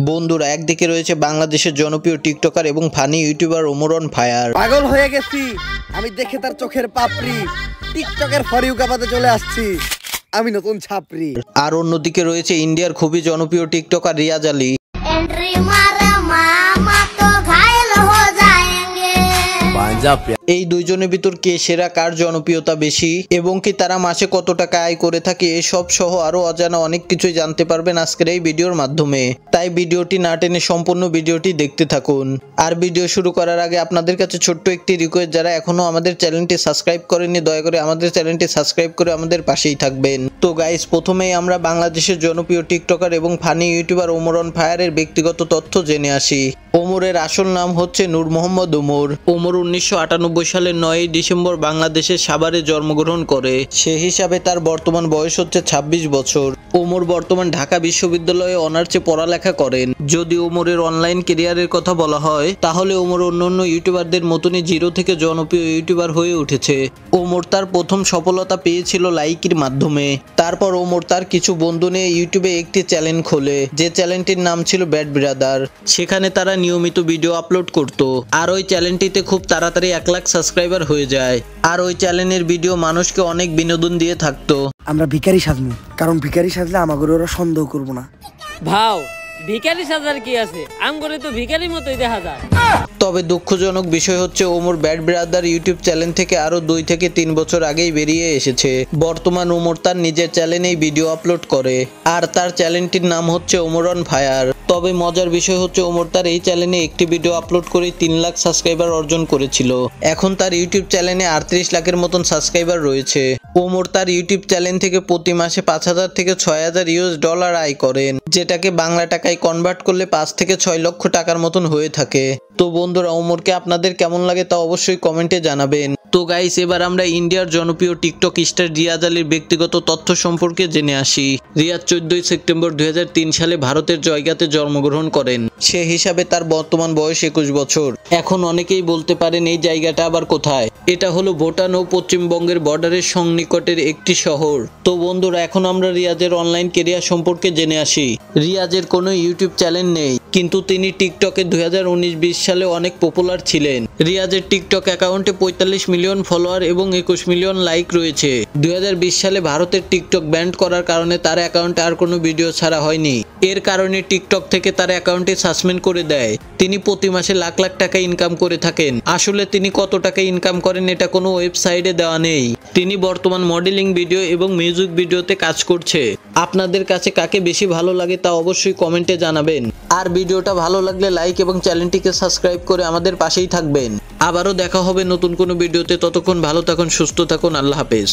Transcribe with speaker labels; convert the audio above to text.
Speaker 1: বন্ধুরা, একদিকে রয়েছে বাংলাদেশের জনপ্রিয় টিকটকার এবং funny YouTuber Omar on fire.
Speaker 2: পাগল হয়ে গেছি আমি দেখে তার চোখের পাপড়ি, টিকটকের ফর ইউ কাপাতে চলে আসছি আমি নতুন ছাপরি।
Speaker 1: আর অন্যদিকে রয়েছে ইন্ডিয়ার খুবই জনপ্রিয় টিকটকার রিয়াজ আলী। এই দুইজনের ভিতর কে সেরা, কার জনপ্রিয়তা বেশি এবং কি তারা মাসে কত টাকা আয় করে থাকে, এসব সহ আরো অজানা অনেক কিছুই জানতে পারবেন আজকের এই ভিডিওর মাধ্যমে। তাই ভিডিওটি না টেনে সম্পূর্ণ ভিডিওটি দেখতে থাকুন। আর ভিডিও শুরু করার আগে আপনাদের কাছে ছোট্ট একটি রিকোয়েস্ট, যারা এখনো আমাদের চ্যানেলটি সাবস্ক্রাইব করেননি দয়া করে আমাদের চ্যানেলটি সাবস্ক্রাইব করে আমাদের পাশেই থাকবেন। তো গাইস, প্রথমেই আমরা বাংলাদেশের জনপ্রিয় টিকটকার এবং ফানি ইউটিউবার ওমর অন ফায়ারের ব্যক্তিগত তথ্য জেনে আসি। ওমরের আসল নাম হচ্ছে নূর মোহাম্মদ ওমর। ওমর 1998 সালের 9 ডিসেম্বর বাংলাদেশের সাভারে জন্মগ্রহণ করে। সে হিসাবে তার বর্তমান বয়স হচ্ছে 26 বছর। ওমর বর্তমান ঢাকা বিশ্ববিদ্যালয়ে অনার্সে পড়ালেখা করেন। যদি ওমরের অনলাইন ক্যারিয়ারের কথা বলা হয় তাহলে ওমর অন্যান্য ইউটিউবারদের মতনই জিরো থেকে জনপ্রিয় ইউটিউবার হয়ে উঠেছে। ওমর তার প্রথম সফলতা পেয়েছিল লাইকির মাধ্যমে। তারপর ওমর তার কিছু বন্ধু নিয়ে ইউটিউবে একটি চ্যানেল খোলে, যে চ্যানেলটির নাম ছিল ব্যাড ব্রাদার। সেখানে তারা নিয়মিত ভিডিও আপলোড করত। আর ওই চ্যানেলটিতে খুব তাড়াতাড়ি 1 লাখ সাবস্ক্রাইবার হয়ে যায়। আর ওই চ্যানেলের ভিডিও মানুষকে অনেক বিনোদন দিয়ে থাকতো।
Speaker 2: আমরা ভিখারি সাজবো, কারণ ভিখারি সাজলে আমাদের ওরা সন্দেহ করবো না।
Speaker 3: ভাও ভিখারি সাজার কি আছে, আমগরে তো ভিখারি মতোই দেখা যায়।
Speaker 1: তবে দুঃখজনক বিষয় হচ্ছে Omar bad brother YouTube channel থেকে আরো 2 থেকে 3 বছর আগেই বেরিয়ে এসেছে। বর্তমান ওমর তার নিজের চ্যানেলেই ভিডিও আপলোড করে, আর তার চ্যানেলটির নাম হচ্ছে ওমর অন ফায়ার। তবে মজার বিষয় হচ্ছে ওমর তার এই চ্যানেলে একটি ভিডিও আপলোড করে 3 লাখ সাবস্ক্রাইবার অর্জন করেছিল। এখন তার ইউটিউব চ্যানেলে 38 লাখের মতন সাবস্ক্রাইবার রয়েছে। ওমর তার ইউটিউব চ্যানেল থেকে প্রতি মাসে 5000 থেকে 6000 ইউএস ডলার আয় করেন, যেটাকে বাংলা টাকায় কনভার্ট করলে 5 থেকে 6 লক্ষ টাকার মতন হয়ে থাকে। তো বন্ধুরা, ওমরকে আপনাদের কেমন লাগে তা অবশ্যই কমেন্টে জানাবেন। তো গাইস, এবার আমরা ইন্ডিয়ার জনপ্রিয় টিকটক স্টার রিয়াজ আলীর ব্যক্তিগত তথ্য সম্পর্কে জেনে আসি। রিয়াজ 14 সেপ্টেম্বর 2003 সালে ভারতের জয়গাতে জন্মগ্রহণ করেন। সে হিসাবে তার বর্তমান বয়স 21 বছর। এখন অনেকেই বলতে পারেন এই জায়গাটা আবার কোথায়। এটা হলো ভুটান ও পশ্চিমবঙ্গের বর্ডারের সংনিকটের একটি শহর। তো বন্ধুরা, এখন আমরা রিয়াজের অনলাইন ক্যারিয়ার সম্পর্কে জেনে আসি। রিয়াজের কোনো ইউটিউব চ্যানেল নেই, কিন্তু তিনি টিকটকে 2019-20 সালে অনেক পপুলার ছিলেন। রিয়াজের টিকটক অ্যাকাউন্টে 45 মিলিয়ন ফলোয়ার এবং 21 মিলিয়ন লাইক রয়েছে। 2020 সালে ভারতের টিকটক ব্যান করার কারণে তার অ্যাকাউন্টে আর কোনো ভিডিও ছাড়া হয়নি। এর কারণে টিকটক থেকে তার অ্যাকাউন্টে সাসপেন্ড করে দেয়। তিনি প্রতি মাসে লাখ লাখ টাকা ইনকাম করে থাকেন। আসলে তিনি কত টাকা ইনকাম করেন এটা কোনো ওয়েবসাইটে দেওয়া নেই। তিনি বর্তমান মডেলিং ভিডিও এবং মিউজিক ভিডিওতে কাজ করছে। আপনাদের কাছে কাকে বেশি ভালো লাগে তা অবশ্যই কমেন্টে জানাবেন। আর ভিডিওটা ভালো লাগলে লাইক এবং চ্যানেলটিকে সাবস্ক্রাইব করে আমাদের পাশেই থাকবেন। আবারও দেখা হবে নতুন কোনো ভিডিওতে। ততক্ষণ ভালো থাকুন, সুস্থ থাকুন, আল্লাহ হাফেজ।